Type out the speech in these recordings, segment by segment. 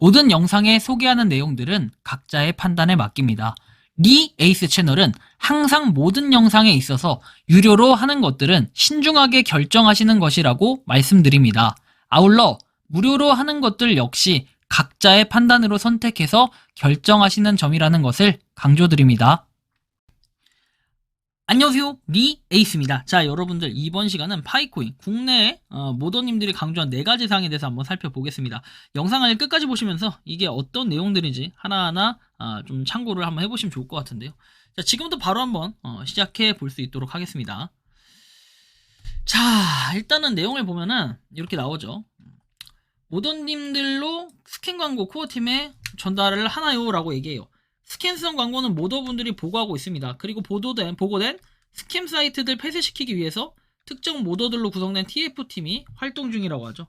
모든 영상에 소개하는 내용들은 각자의 판단에 맡깁니다. 리 에이스 채널은 항상 모든 영상에 있어서 유료로 하는 것들은 신중하게 결정하시는 것이라고 말씀드립니다. 아울러 무료로 하는 것들 역시 각자의 판단으로 선택해서 결정하시는 점이라는 것을 강조드립니다. 안녕하세요, 리 에이스입니다. 자, 여러분들 이번 시간은 파이코인 국내 모더님들이 강조한 4가지 사항에 대해서 한번 살펴보겠습니다. 영상을 끝까지 보시면서 이게 어떤 내용들인지 하나하나 좀 참고를 한번 해보시면 좋을 것 같은데요. 자, 지금부터 바로 한번 시작해 볼 수 있도록 하겠습니다. 자, 일단은 내용을 보면은 이렇게 나오죠. 모더님들로 스캔 광고 코어팀에 전달을 하나요? 라고 얘기해요. 스캔성 광고는 모더분들이 보고하고 있습니다. 그리고 보고된 스캠 사이트들 폐쇄시키기 위해서 특정 모더들로 구성된 TF팀이 활동 중이라고 하죠.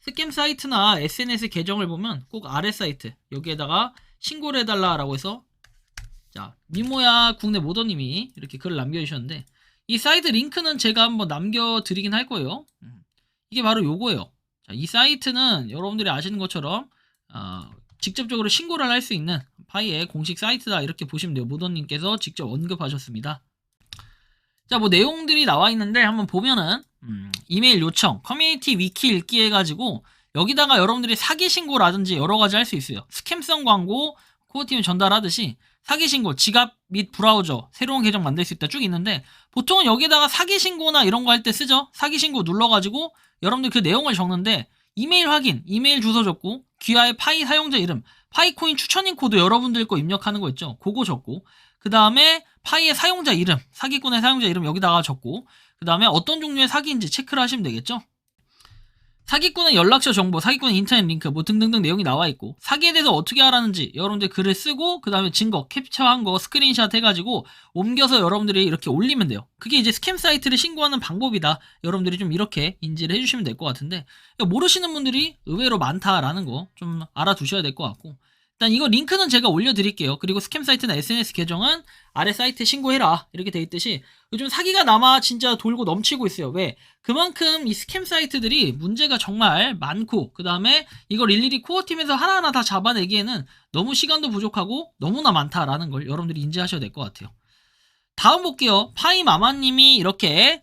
스캠 사이트나 SNS 계정을 보면 꼭 아래 사이트 여기에다가 신고를 해달라라고 해서 자, 미모야 국내 모더님이 이렇게 글을 남겨주셨는데 이 사이트 링크는 제가 한번 남겨드리긴 할 거예요. 이게 바로 요거예요. 자, 이 사이트는 여러분들이 아시는 것처럼 직접적으로 신고를 할 수 있는 파이의 공식 사이트다 이렇게 보시면 돼요. 모더님께서 직접 언급하셨습니다. 자, 뭐 내용들이 나와 있는데 한번 보면은 이메일 요청, 커뮤니티 위키 읽기 해가지고 여기다가 여러분들이 사기 신고라든지 여러 가지 할 수 있어요. 스캠성 광고 코어팀에 전달하듯이 사기 신고, 지갑 및 브라우저 새로운 계정 만들 수 있다 쭉 있는데 보통은 여기다가 사기 신고나 이런 거 할 때 쓰죠. 사기 신고 눌러가지고 여러분들 그 내용을 적는데 이메일 확인, 이메일 주소 적고 귀하의 파이 사용자 이름, 파이코인 추천인 코드 여러분들 거 입력하는 거 있죠. 그거 적고 그 다음에 파이의 사용자 이름, 사기꾼의 사용자 이름 여기다가 적고 그 다음에 어떤 종류의 사기인지 체크를 하시면 되겠죠. 사기꾼의 연락처 정보, 사기꾼의 인터넷 링크 뭐 등등등 내용이 나와 있고 사기에 대해서 어떻게 하라는지 여러분들 글을 쓰고 그 다음에 증거 캡처한 거 스크린샷 해가지고 옮겨서 여러분들이 이렇게 올리면 돼요. 그게 이제 스캠 사이트를 신고하는 방법이다. 여러분들이 좀 이렇게 인지를 해주시면 될 것 같은데 모르시는 분들이 의외로 많다라는 거 좀 알아두셔야 될 것 같고 일단 이거 링크는 제가 올려드릴게요. 그리고 스캠 사이트나 SNS 계정은 아래 사이트에 신고해라 이렇게 돼 있듯이 요즘 사기가 남아 진짜 돌고 넘치고 있어요. 왜? 그만큼 이 스캠 사이트들이 문제가 정말 많고 그 다음에 이걸 일일이 코어팀에서 하나하나 다 잡아내기에는 너무 시간도 부족하고 너무나 많다라는 걸 여러분들이 인지하셔야 될 것 같아요. 다음 볼게요. 파이마마님이 이렇게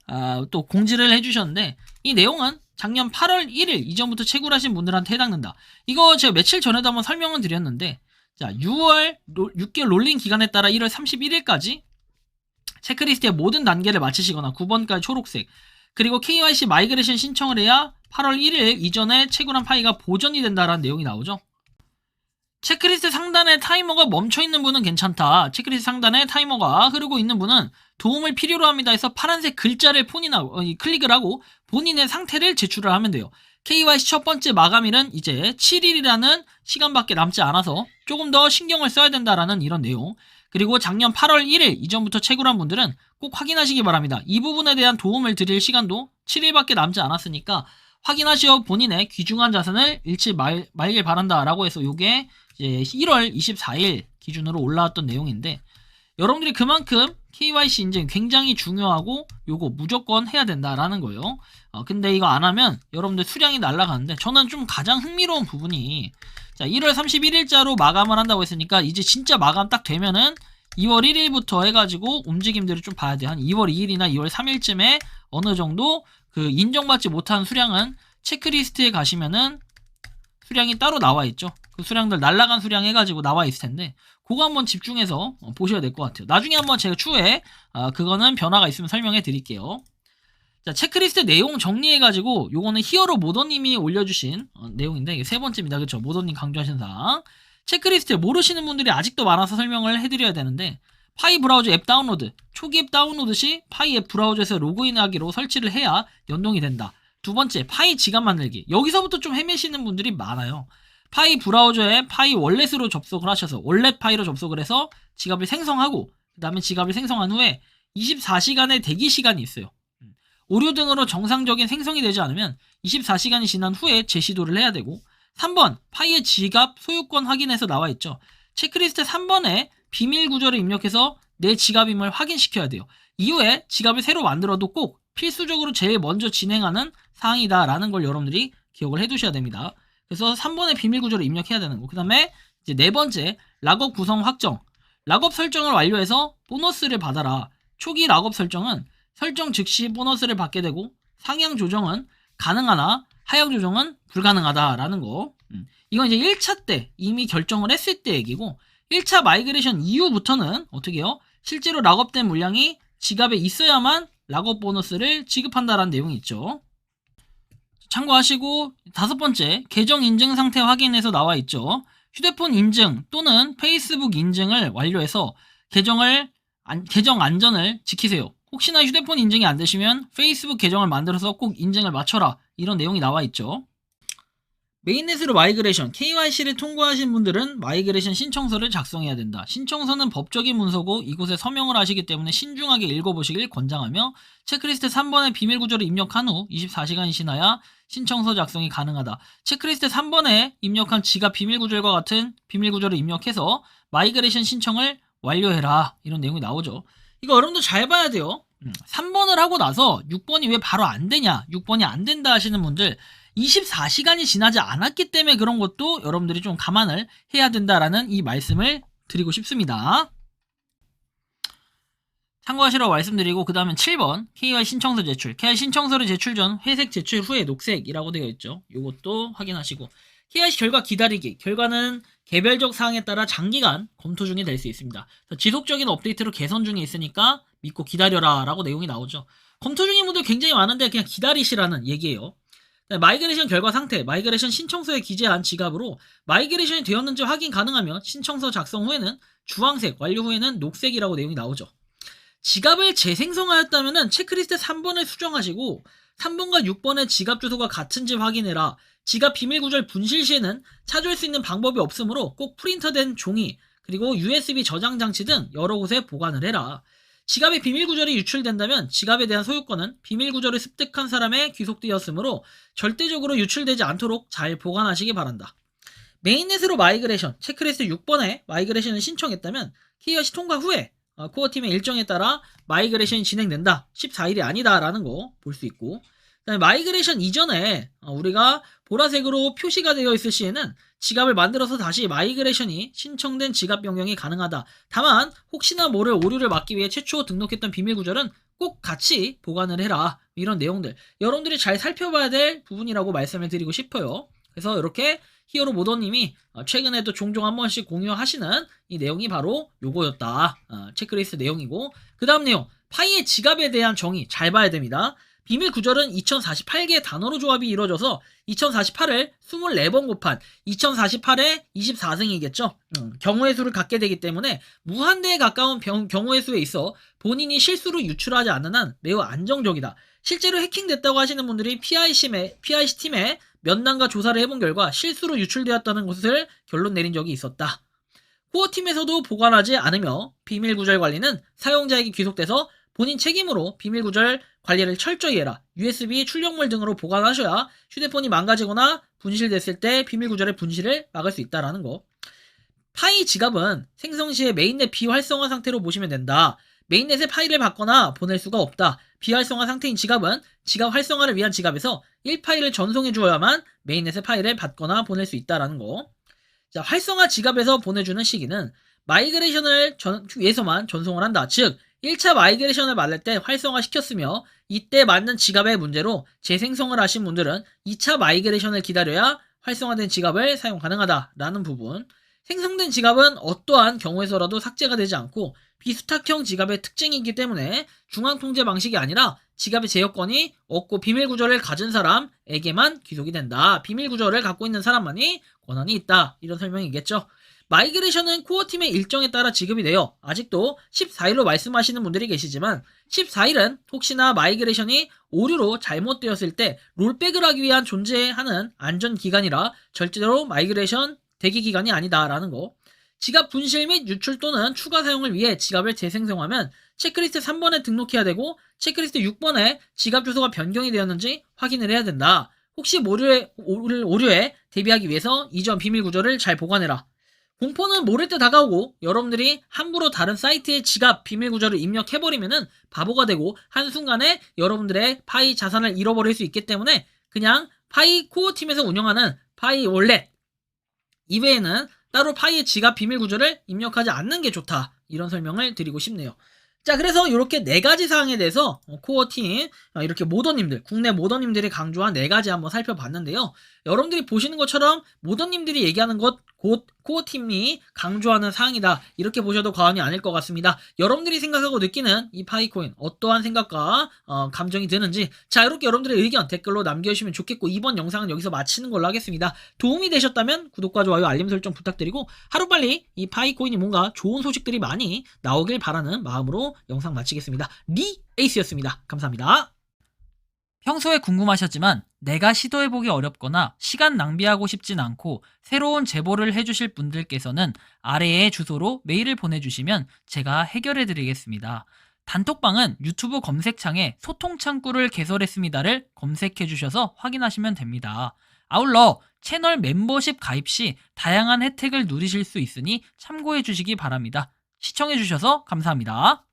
또 공지를 해주셨는데 이 내용은 작년 8월 1일 이전부터 채굴하신 분들한테 해당된다. 이거 제가 며칠 전에도 한번 설명을 드렸는데 자 6개월 롤링 기간에 따라 1월 31일까지 체크리스트의 모든 단계를 마치시거나 9번까지 초록색 그리고 KYC 마이그레이션 신청을 해야 8월 1일 이전에 채굴한 파이가 보존이 된다라는 내용이 나오죠. 체크리스트 상단에 타이머가 멈춰있는 분은 괜찮다. 체크리스트 상단에 타이머가 흐르고 있는 분은 도움을 필요로 합니다 해서 파란색 글자를 클릭을 하고 본인의 상태를 제출을 하면 돼요. KYC 첫 번째 마감일은 이제 7일이라는 시간밖에 남지 않아서 조금 더 신경을 써야 된다라는 이런 내용. 그리고 작년 8월 1일 이전부터 채굴한 분들은 꼭 확인하시기 바랍니다. 이 부분에 대한 도움을 드릴 시간도 7일밖에 남지 않았으니까 확인하시어 본인의 귀중한 자산을 잃지 말길 바란다라고 해서 요게 이제 1월 24일 기준으로 올라왔던 내용인데 여러분들이 그만큼 KYC 인증 굉장히 중요하고 요거 무조건 해야 된다라는 거예요. 근데 이거 안 하면 여러분들 수량이 날아가는데 저는 좀 가장 흥미로운 부분이 자 1월 31일자로 마감을 한다고 했으니까 이제 진짜 마감 딱 되면은 2월 1일부터 해가지고 움직임들을 좀 봐야 돼요. 한 2월 2일이나 2월 3일쯤에 어느 정도 그 인정받지 못한 수량은 체크리스트에 가시면은 수량이 따로 나와 있죠. 그 수량들 날라간 수량 해가지고 나와 있을 텐데 그거 한번 집중해서 보셔야 될 것 같아요. 나중에 한번 제가 추후에 그거는 변화가 있으면 설명해 드릴게요. 자 체크리스트 내용 정리해가지고 요거는 히어로 모더님이 올려주신 내용인데 이게 세 번째입니다. 그렇죠? 모더님 강조하신 사항 체크리스트 모르시는 분들이 아직도 많아서 설명을 해드려야 되는데 파이 브라우저 앱 다운로드 초기 앱 다운로드 시 파이 앱 브라우저에서 로그인하기로 설치를 해야 연동이 된다. 두 번째 파이 지갑 만들기 여기서부터 좀 헤매시는 분들이 많아요. 파이 브라우저에 파이 월렛으로 접속을 하셔서 월렛 파이로 접속을 해서 지갑을 생성하고 그 다음에 지갑을 생성한 후에 24시간의 대기 시간이 있어요. 오류 등으로 정상적인 생성이 되지 않으면 24시간이 지난 후에 재시도를 해야 되고 3번 파이의 지갑 소유권 확인해서 나와 있죠. 체크리스트 3번에 비밀 구조를 입력해서 내 지갑임을 확인시켜야 돼요. 이후에 지갑을 새로 만들어도 꼭 필수적으로 제일 먼저 진행하는 사항이다라는 걸 여러분들이 기억을 해두셔야 됩니다. 그래서 3번의 비밀 구조를 입력해야 되는 거. 그 다음에 이제 네 번째, 락업 구성 확정. 락업 설정을 완료해서 보너스를 받아라. 초기 락업 설정은 설정 즉시 보너스를 받게 되고 상향 조정은 가능하나 하향 조정은 불가능하다라는 거. 이건 이제 1차 때 이미 결정을 했을 때 얘기고 1차 마이그레이션 이후부터는 어떻게 해요? 실제로 락업된 물량이 지갑에 있어야만 락업 보너스를 지급한다라는 내용이 있죠. 참고하시고 다섯 번째, 계정 인증 상태 확인에서 나와 있죠. 휴대폰 인증 또는 페이스북 인증을 완료해서 계정 안전을 지키세요. 혹시나 휴대폰 인증이 안 되시면 페이스북 계정을 만들어서 꼭 인증을 맞춰라. 이런 내용이 나와 있죠. 메인넷으로 마이그레이션, KYC를 통과하신 분들은 마이그레이션 신청서를 작성해야 된다. 신청서는 법적인 문서고 이곳에 서명을 하시기 때문에 신중하게 읽어보시길 권장하며 체크리스트 3번의 비밀 구조를 입력한 후 24시간이 지나야 신청서 작성이 가능하다. 체크리스트 3번에 입력한 지갑 비밀 구조과 같은 비밀 구조를 입력해서 마이그레이션 신청을 완료해라. 이런 내용이 나오죠. 이거 여러분들 잘 봐야 돼요. 3번을 하고 나서 6번이 왜 바로 안 되냐, 6번이 안 된다 하시는 분들 24시간이 지나지 않았기 때문에 그런 것도 여러분들이 좀 감안을 해야 된다라는 이 말씀을 드리고 싶습니다. 참고하시라고 말씀드리고 그 다음엔 7번 KYC 신청서 제출. KYC 신청서를 제출 전 회색 제출 후에 녹색이라고 되어 있죠. 이것도 확인하시고 KYC 결과 기다리기. 결과는 개별적 사항에 따라 장기간 검토 중에 될 수 있습니다. 지속적인 업데이트로 개선 중에 있으니까 믿고 기다려라 라고 내용이 나오죠. 검토 중인 분들 굉장히 많은데 그냥 기다리시라는 얘기예요. 마이그레이션 결과 상태, 마이그레이션 신청서에 기재한 지갑으로 마이그레이션이 되었는지 확인 가능하면 신청서 작성 후에는 주황색, 완료 후에는 녹색이라고 내용이 나오죠. 지갑을 재생성하였다면 체크리스트 3번을 수정하시고 3번과 6번의 지갑 주소가 같은지 확인해라. 지갑 비밀 구조를 분실 시에는 찾을 수 있는 방법이 없으므로 꼭 프린터된 종이 그리고 USB 저장 장치 등 여러 곳에 보관을 해라. 지갑의 비밀 구조를 유출된다면 지갑에 대한 소유권은 비밀 구조를 습득한 사람에 귀속되었으므로 절대적으로 유출되지 않도록 잘 보관하시기 바란다. 메인넷으로 마이그레이션, 체크리스트 6번에 마이그레이션을 신청했다면 KYC 통과 후에 코어팀의 일정에 따라 마이그레이션이 진행된다. 14일이 아니다 라는 거 볼 수 있고 그다음에 마이그레이션 이전에 우리가 보라색으로 표시가 되어 있을 시에는 지갑을 만들어서 다시 마이그레이션이 신청된 지갑 변경이 가능하다. 다만 혹시나 모를 오류를 막기 위해 최초 등록했던 비밀 구조는 꼭 같이 보관을 해라. 이런 내용들 여러분들이 잘 살펴봐야 될 부분이라고 말씀을 드리고 싶어요. 그래서 이렇게 히어로 모더님이 최근에도 종종 한 번씩 공유하시는 이 내용이 바로 요거였다. 체크리스트 내용이고 그 다음 내용 파이의 지갑에 대한 정의 잘 봐야 됩니다. 비밀 구절은 2048개의 단어로 조합이 이루어져서 2048을 24번 곱한 2048의 24승이겠죠. 경우의 수를 갖게 되기 때문에 무한대에 가까운 경우의 수에 있어 본인이 실수로 유출하지 않는 한 매우 안정적이다. 실제로 해킹됐다고 하시는 분들이 PIC 팀에 면담과 조사를 해본 결과 실수로 유출되었다는 것을 결론 내린 적이 있었다. 코어팀에서도 보관하지 않으며 비밀 구절 관리는 사용자에게 귀속돼서 본인 책임으로 비밀 구절 관리를 철저히 해라. USB 출력물 등으로 보관하셔야 휴대폰이 망가지거나 분실됐을 때 비밀 구절의 분실을 막을 수 있다는 거. 파이 지갑은 생성 시에 메인넷 비활성화 상태로 보시면 된다. 메인넷에 파일을 받거나 보낼 수가 없다. 비활성화 상태인 지갑은 지갑 활성화를 위한 지갑에서 1파일을 전송해 주어야만 메인넷의 파일을 받거나 보낼 수 있다는 거. 자, 활성화 지갑에서 보내주는 시기는 마이그레이션을 위해서만 전송을 한다. 즉 1차 마이그레이션을 만들 때 활성화시켰으며 이때 맞는 지갑의 문제로 재생성을 하신 분들은 2차 마이그레이션을 기다려야 활성화된 지갑을 사용 가능하다라는 부분. 생성된 지갑은 어떠한 경우에서라도 삭제가 되지 않고 비수탁형 지갑의 특징이기 때문에 중앙통제 방식이 아니라 지갑의 제어권이 없고 비밀 구조를 가진 사람에게만 귀속이 된다. 비밀 구조를 갖고 있는 사람만이 권한이 있다. 이런 설명이겠죠. 마이그레이션은 코어팀의 일정에 따라 지급이 되어 아직도 14일로 말씀하시는 분들이 계시지만 14일은 혹시나 마이그레이션이 오류로 잘못되었을 때 롤백을 하기 위한 존재하는 안전기간이라 절대로 마이그레이션 대기기간이 아니다라는 거. 지갑 분실 및 유출 또는 추가 사용을 위해 지갑을 재생성하면 체크리스트 3번에 등록해야 되고 체크리스트 6번에 지갑 주소가 변경이 되었는지 확인을 해야 된다. 혹시 오류에 대비하기 위해서 이전 비밀 구조를 잘 보관해라. 공포는 모를 때 다가오고 여러분들이 함부로 다른 사이트의 지갑 비밀 구조를 입력해버리면은 바보가 되고 한순간에 여러분들의 파이 자산을 잃어버릴 수 있기 때문에 그냥 파이 코어팀에서 운영하는 파이 월렛 이외에는 따로 파이의 지갑 비밀 구조를 입력하지 않는 게 좋다. 이런 설명을 드리고 싶네요. 자, 그래서 이렇게 4가지 사항에 대해서 코어팀 이렇게 모더님들, 국내 모더님들이 강조한 4가지 한번 살펴봤는데요. 여러분들이 보시는 것처럼 모더님들이 얘기하는 것 곧 코어팀이 강조하는 사항이다. 이렇게 보셔도 과언이 아닐 것 같습니다. 여러분들이 생각하고 느끼는 이 파이코인 어떠한 생각과 감정이 드는지 자, 이렇게 여러분들의 의견 댓글로 남겨주시면 좋겠고, 이번 영상은 여기서 마치는 걸로 하겠습니다. 도움이 되셨다면 구독과 좋아요, 알림 설정 부탁드리고, 하루빨리 이 파이코인이 뭔가 좋은 소식들이 많이 나오길 바라는 마음으로 영상 마치겠습니다. 리 에이스였습니다. 감사합니다. 평소에 궁금하셨지만 내가 시도해보기 어렵거나 시간 낭비하고 싶진 않고 새로운 제보를 해주실 분들께서는 아래의 주소로 메일을 보내주시면 제가 해결해드리겠습니다. 단톡방은 유튜브 검색창에 소통창구를 개설했습니다를 검색해주셔서 확인하시면 됩니다. 아울러 채널 멤버십 가입 시 다양한 혜택을 누리실 수 있으니 참고해주시기 바랍니다. 시청해주셔서 감사합니다.